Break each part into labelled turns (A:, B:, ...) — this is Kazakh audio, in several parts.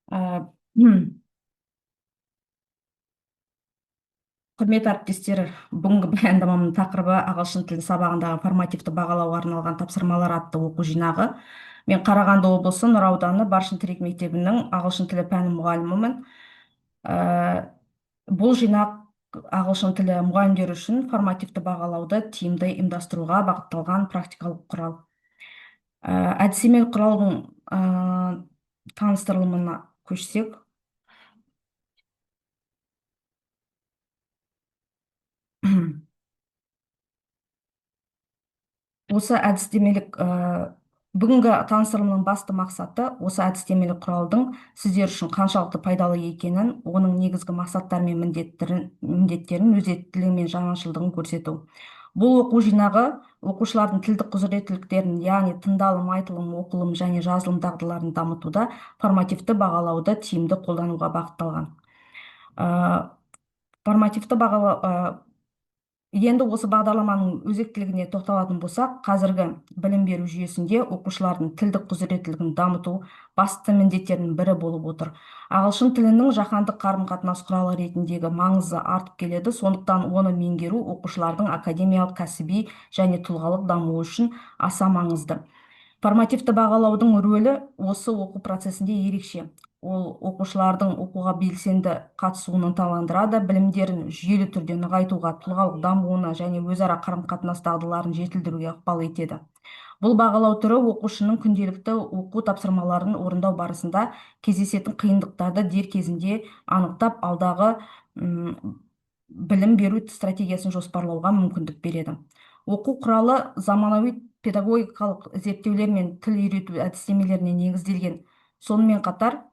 A: Ә, Құрметті әріптестер, бүгінгі баяндамамның тақырыбы ағылшын тілі сабағындағы формативті бағалауға арналған тапсырмалар атты оқу жинағы. Мен Қарағанды облысы Нұра ауданы Баршын Терек мектебінің ағылшын тілі пәні мұғалімімін. Бұл жинақ ағылшын тілі мұғалімдері үшін формативті бағалауды тиімді ұйымдастыруға бағытталған практикалық құрал. Әдістемелік құралдың таныстырылымына көшсек. Осы әдістемелік бүгінгі таныстырылымның басты мақсаты осы әдістемелік құралдың сіздер үшін қаншалықты пайдалы екенін, оның негізгі мақсаттары мен міндеттерін, өзектілігі мен жаңашылдығын көрсету. Бұл оқу жинағы оқушылардың тілдік құзыреттіліктерін, яғни тыңдалым, айтылым, оқылым және жазылым дағдыларын дамытуда формативті бағалауды тиімді қолдануға бағытталған. Формативті бағалау Енді осы бағдарламаның өзектілігіне тоқталатын болсақ, қазіргі білім беру жүйесінде оқушылардың тілдік құзыреттілігін дамыту басты міндеттерінің бірі болып отыр. Ағылшын тілінің жаһандық қарым-қатынас құралы ретіндегі маңызы артып келеді, сондықтан оны меңгеру оқушылардың академиялық, кәсіби және тұлғалық дамуы үшін аса маңызды. Формативті бағалаудың рөлі осы оқу процесінде ерекше. Ол оқушылардың оқуға белсенді қатысуын ынталандырады, білімдерін жүйелі түрде нығайтуға, тұлғалық дамуына және өзара қарым-қатынас дағдыларын жетілдіруге ықпал етеді. Бұл бағалау түрі оқушының күнделікті оқу тапсырмаларын орындау барысында кездесетін қиындықтарды дер кезінде анықтап, алдағы білім беру стратегиясын жоспарлауға мүмкіндік береді. Оқу құралы заманауи педагогикалық зерттеулер мен тіл үйрету әдістемелеріне негізделген. Сонымен қатар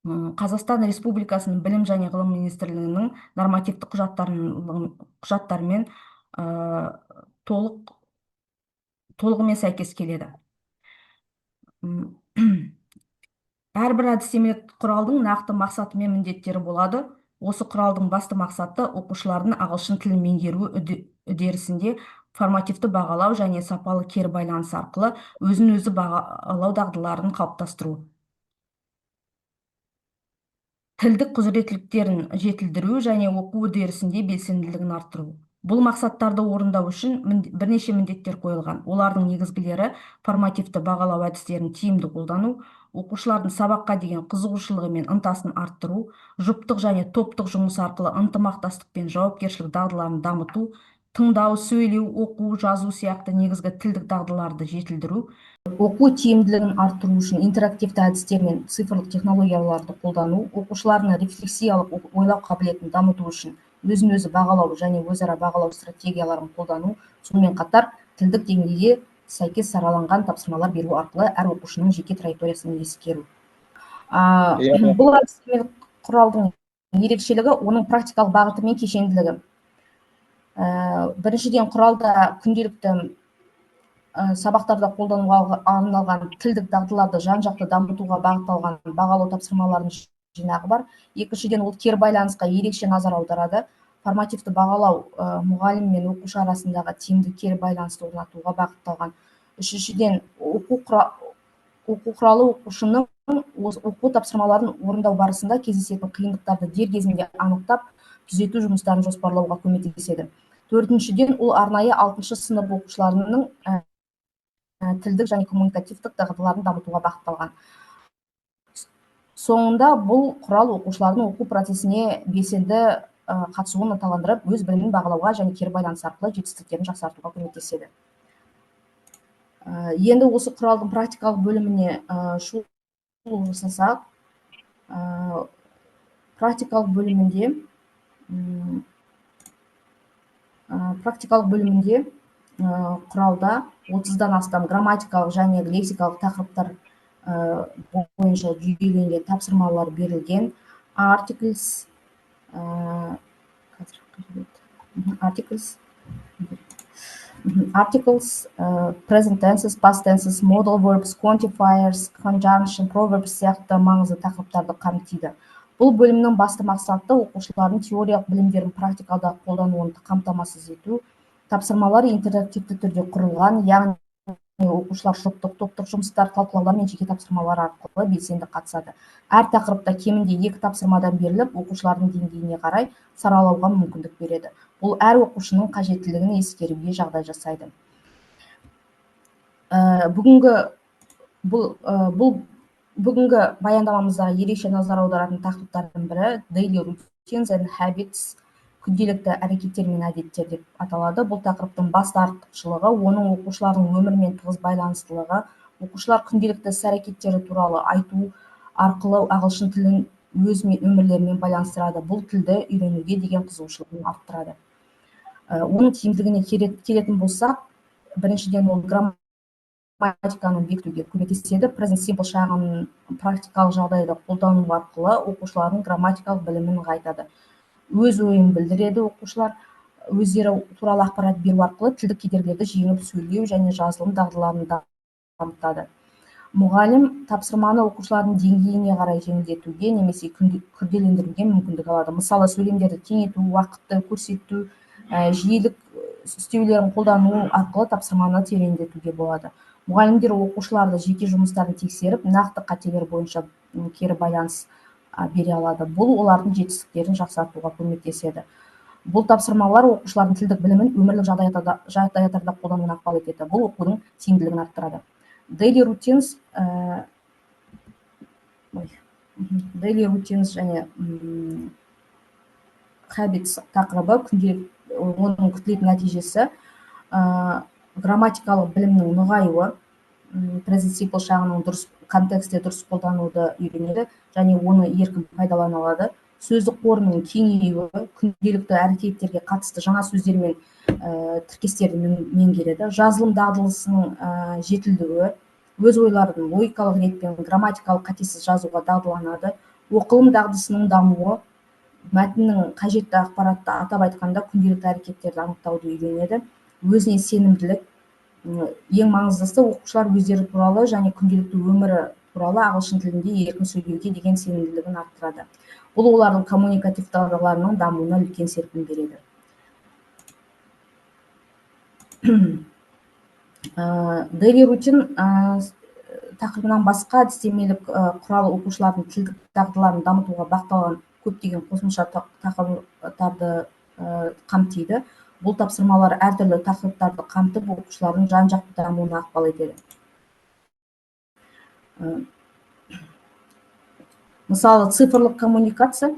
A: Қазақстан Республикасының білім және ғылым министрлігінің нормативті құжаттарымен толығымен сәйкес келеді. Әрбір әдістемелік құралдың нақты мақсаты мен міндеттері болады. Осы құралдың басты мақсаты оқушылардың ағылшын тілін меңгеру үдерісінде формативті бағалау және сапалы кері байланыс арқылы өзін-өзі бағалау дағдыларын қалыптастыру. Тілдік құзыреттіліктерін жетілдіру және оқу үдерісінде белсенділігін арттыру. Бұл мақсаттарды орындау үшін бірнеше міндеттер қойылған. Олардың негізгілері формативті бағалау әдістерін тиімді қолдану, оқушылардың сабаққа деген қызығушылығы мен ынтасын арттыру, жұптық және топтық жұмыс арқылы ынтымақтастық пен жауапкершілік дағдыларын дамыту, тыңдау, сөйлеу, оқу, жазу сияқты негізгі тілдік дағдыларды жетілдіру, оқу тиімділігін арттыру үшін интерактивті әдістер мен цифрлық технологияларды қолдану, оқушылардың рефлексиялық ойлау қабілетін дамыту үшін өзін-өзі бағалау және өзара бағалау стратегияларын қолдану, сонымен қатар тілдік деңгейге сәйкес сараланған тапсырмалар беру арқылы әр оқушының жеке траекториясын ескеру. Бұл әдістемелік құралдың ерекшелігі оның практикалық бағыты мен кешенділігі. Біріншіден, құралда күнделікті сабақтарда қолдануға арналған тілдік дағдыларды жан-жақты дамытуға бағытталған бағалау тапсырмаларының жинағы бар. Екіншіден, ол кері байланысқа ерекше назар аударады. Формативті бағалау мұғалім мен оқушы арасындағы тиімді кері байланысты орнатуға бағытталған. Үшіншіден, оқу құралы оқушының оқу тапсырмаларын орындау барысында кездесетін қиындықтарды дер кезінде анықтап, түзету жұмыстарын жоспарлауға көмектеседі. Төртіншіден, ол арнайы 6-шы сынып оқушыларының тілдік және коммуникативтік дағдыларын дамытуға бағытталған. Соңында бұл құрал оқушылардың оқу процесіне белсенді қатысуын ынталандырып, өз білімін бағалауға және кері байланыс арқылы жетістіктерін жақсартуға көмектеседі. Енді осы құралдың практикалық бөліміне шолу жасасақ, практикалық бөлімінде құралда 30-дан астам грамматикалық және лексикалық тақырыптар бойынша жүйеленген тапсырмалар берілген. Articles, present tenses, past tenses, modal verbs, quantifiers, conjunction, proverbs сияқты маңызды тақырыптарды қамтиды. Бұл бөлімнің басты мақсаты оқушылардың теориялық білімдерін практикада қолдануын қамтамасыз ету. Тапсырмалар интерактивті түрде құрылған, яғни оқушылар жұптық, топтық жұмыстар, талқылаулар мен жеке тапсырмалар арқылы белсенді қатысады. Әр тақырыпта кемінде 2 тапсырмадан беріліп, оқушылардың деңгейіне қарай саралауға мүмкіндік береді. Бұл әр оқушының қажеттілігін ескеруге жағдай жасайды. Бүгінгі баяндамамыздағы ерекше назар аударатын тақырыптардың бірі daily routines and habits, күнделікті әрекеттер мен әдеттер деп аталады. Бұл тақырыптың басты артықшылығы оның оқушылардың өмірімен тығыз байланыстылығы. Оқушылар күнделікті іс-әрекеттері туралы айту арқылы ағылшын тілін өз өмірлерімен байланыстырады. Бұл тілді үйренуге деген қызығушылығын арттырады. Оның тиімділігіне келетін болсақ, біріншіден ол грамматиканы бекітуге көмектеседі. Present simple шағын практикалық жағдайда қолдану арқылы оқушылардың грамматикалық білімін нығайтады. Өз ойын білдіреді. Оқушылар өздері туралы ақпарат беру арқылы тілдік кедергілерді жеңіп сөйлеу және жазылым дағдыларын дамытады. Мұғалім тапсырманы оқушылардың деңгейіне қарай жеңілдетуге немесе күрделендіруге мүмкіндік алады. Мысалы, сөйлемдерді кеңейту, уақытты көрсету, жиілік үстеулерін қолдану арқылы тапсырманы тереңдетуге болады. Мұғалімдер оқушыларды жеке жұмыстарын тексеріп, нақты қателер бойынша кері байланыс бере алады. Бұл олардың жетістіктерін жақсартуға көмектеседі. Бұл тапсырмалар оқушылардың тілдік білімін өмірлік жағдаяттарда қолдануына ықпал етеді. Бұл оқудың тиімділігін арттырады. Daily routines және habits тақырыбы оның күтілетін нәтижесі грамматикалық білімнің нығаюы, present simple шағының дұрыс контекстте дұрыс қолдануды үйренеді және оны еркін пайдалана алады. Сөздік қорының кеңеюі, күнделікті әрекеттерге қатысты жаңа сөздер мен тіркестерді меңгереді. Жазылым дағдысының жетілдігі, өз ойларын логикалық ретпен грамматикалық қатесіз жазуға дағдыланады. Оқылым дағдысының дамуы, мәтіннің қажетті ақпаратты атап айтқанда күнделікті әрекеттерді анықтауды үйренеді. Өзіне сенімділік, ең маңыздысы оқушылар өздері туралы және күнделікті өмірі туралы ағылшын тілінде еркін сөйлеуге деген сенімділігін арттырады. Бұл олардың коммуникатив дағдыларының дамуына үлкен серпін береді. Daily routine тақырыбынан басқа әдістемелік құрал оқушылардың тілдік дағдыларын дамытуға бағытталған көптеген қосымша тақырыптарды қамтиды. Бұл тапсырмалар әртүрлі тақырыптарды қамтып, оқушылардың жан-жақты дамуына ықпал етеді. Мысалы, цифрлық коммуникация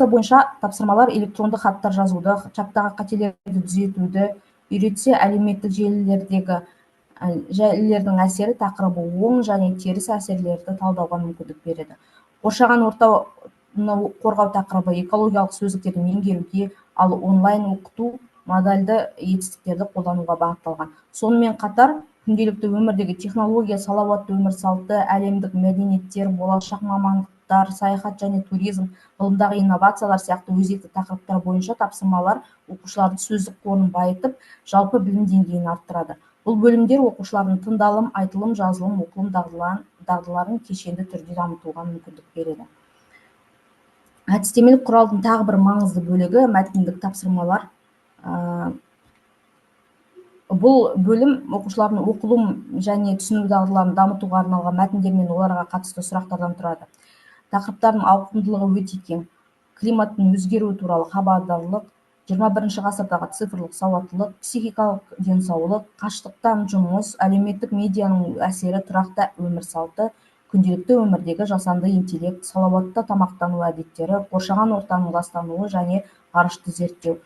A: бойынша тапсырмалар электронды хаттар жазуды, чаттағы қателерді түзетуді үйретсе, әлеуметтік желілердің әсері тақырыбы оң және теріс әсерлерді талдауға мүмкіндік береді. Қоршаған ортаны қорғау тақырыбы экологиялық сөздіктерді меңгеруге, ал онлайн оқыту модальді етістіктерді қолдануға бағытталған. Сонымен қатар, күнделікті өмірдегі технология, салауатты өмір салты, әлемдік мәдениеттер, болашақ мамандықтар, саяхат және туризм, ғылымдағы инновациялар сияқты өзекті тақырыптар бойынша тапсырмалар оқушылардың сөздік қорын байытып, жалпы білім деңгейін арттырады. Бұл бөлімдер оқушылардың тыңдалым, айтылым, жазылым, оқылым дағдыларын кешенді түрде дамытуға мүмкіндік береді. Әдістемелік құралдың тағы бір маңызды бөлігі мәтіндік тапсырмалар. Бұл бөлім оқушылардың оқылым және түсіну дағдыларын дамытуға арналған мәтіндер мен оларға қатысты сұрақтардан тұрады. Тақырыптардың ауқымдылығы өте кең. Климаттың өзгеруі туралы хабардарлық, 21 ғасырдағы цифрлық сауаттылық, психикалық денсаулық, қашықтықтан жұмыс, әлеуметтік медианың әсері, тұрақты өмір салты, күнделікті өмірдегі жасанды интеллект, салауатты тамақтану әдеттері, қоршаған ортаның ластануы және ғарышты зерттеу.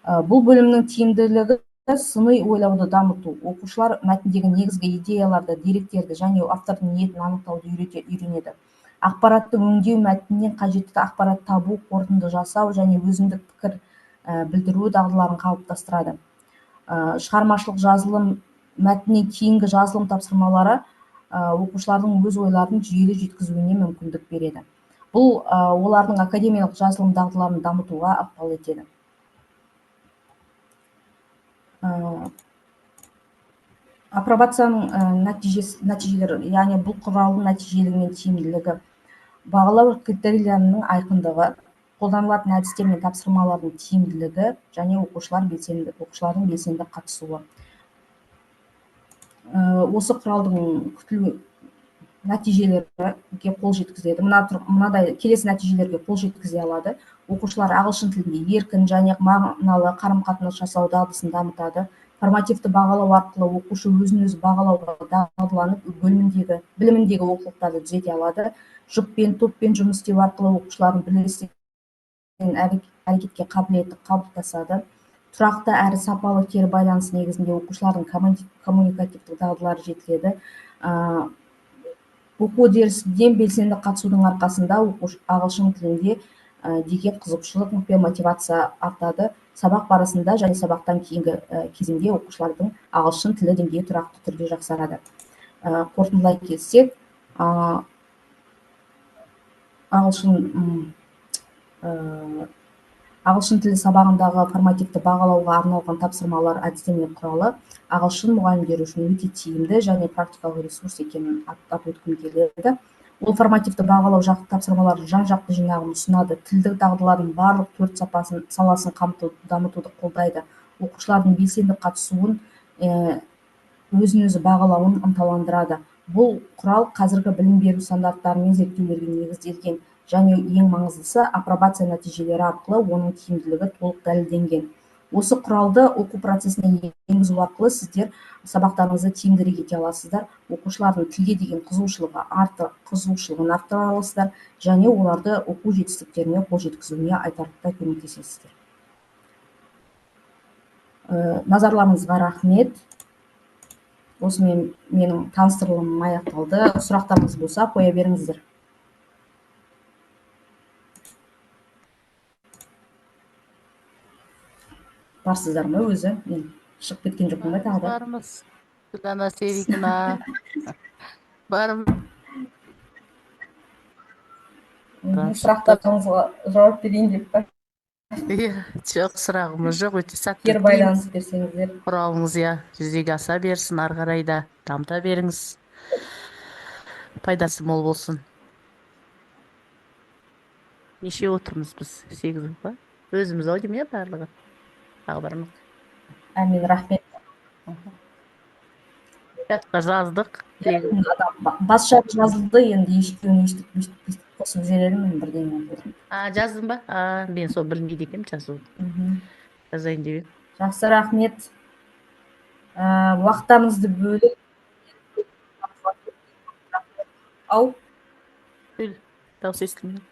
A: Бұл бөлімнің тиімділігі сыни ойлауды дамыту. Оқушылар мәтіндегі негізгі идеяларды, деректерді және автордың ниетін анықтауды үйренеді. Ақпаратты өңдеу, мәтіннен қажетті ақпарат табу, қорытынды жасау және өзіндік пікір білдіру дағдыларын қалыптастырады. Шығармашылық жазылым, мәтіннен кейінгі жазылым тапсырмалары оқушылардың өз ойларын жүйелі жеткізуіне мүмкіндік береді. Бұл олардың академиялық жазылым дағдыларын дамытуға ықпал етеді. Апробацияның нәтижелері, яғни бұл құралдың нәтижелігі мен тиімділігі, бағалау критерийлерінің айқындығы, қолданылатын әдістер мен тапсырмалардың тиімділігі және оқушылардың белсенді қатысуы. осы құралдың күтілу нәтижелерге қол жеткізеді. Мынадай келесі нәтижелерге қол жеткізе алады. Оқушылар ағылшын тілінде еркін және мағыналы қарым-қатынас жасау дағдысын дамытады. Формативті бағалау арқылы оқушы өзін өзі бағалауға дағдыланып, біліміндегі олқылықтарды түзете алады. Жұппен, топпен жұмыс істеу арқылы оқушылардың бірлескен әрекетке қабілеті қалыптасады. Тұрақты әрі сапалы кері байланыс негізінде оқушылардың коммуникативтік дағдылары жетіледі. Оқу үдерісіне белсенді қатысудың арқасында оқушы ағылшын тілінде деген қызығушылық пен мотивация артады. Сабақ барысында және сабақтан кейінгі кезеңде оқушылардың ағылшын тілі деңгейі тұрақты түрде жақсарады. Қорытындылай келсек, ағылшын тілі сабағындағы формативті бағалауға арналған тапсырмалар әдістеме құралы ағылшын мұғалімдері үшін өте тиімді және практикалық ресурс екенін атап өткім келеді. Ол формативті бағалау тапсырмалардың жан-жақты жинағын ұсынады, тілдік дағдылардың барлық 4 саласын дамытуды қолдайды. Оқушылардың белсенді қатысуын, өзін-өзі бағалауын ынталандырады. Бұл құрал қазіргі білім беру стандарттары мен зерттеулерге негізделген және ең маңыздысы апробация нәтижелері арқылы оның тиімділігі толық дәлелденген. Осы құралды оқу процесіне енгізу арқылы сіздер сабақтарыңызды тиімдірек ете аласыздар, оқушылардың тілге деген қызығушылығын арттыра аласыздар және оларды оқу жетістіктеріне қол жеткізуіне айтарлықтай көмектесесіздер. Назарларыңызға рахмет. Осымен менің таныстырылымым аяқталды. Сұрақтарыңыз болса қоя беріңіздер. Барсыздар ма өзі? Мен шығып кеткен жоқпын ба тағы да?
B: Бармыз. Гүлнар Серикина. Бармыз.
A: Сұрақтарыңызға жауап берейін деп па?
B: Жоқ, сұрағымыз жоқ, өте сәтті
A: Кері байланыс берсеңіздер.
B: құралыңыз жүзеге аса берсін, ары қарай да дамыта беріңіз. Пайдасы мол болсын. Неше отырмыз біз? 8 ба? Өзіміз ау деймін барлығы. Тағы бармыз.
A: Әмин, рахмет.
B: Чатқа жаздық.
A: Басша жазылды, енді ешкілін қосып жіберемін бірдеңе.
B: Жаздың ба? Мен сол білмейді екенмін жазуды. Жазайын деп едім.
A: Жақсы, рахмет. Уақыттарыңызды бөліп. Ау?
B: Дауыс естілмейді.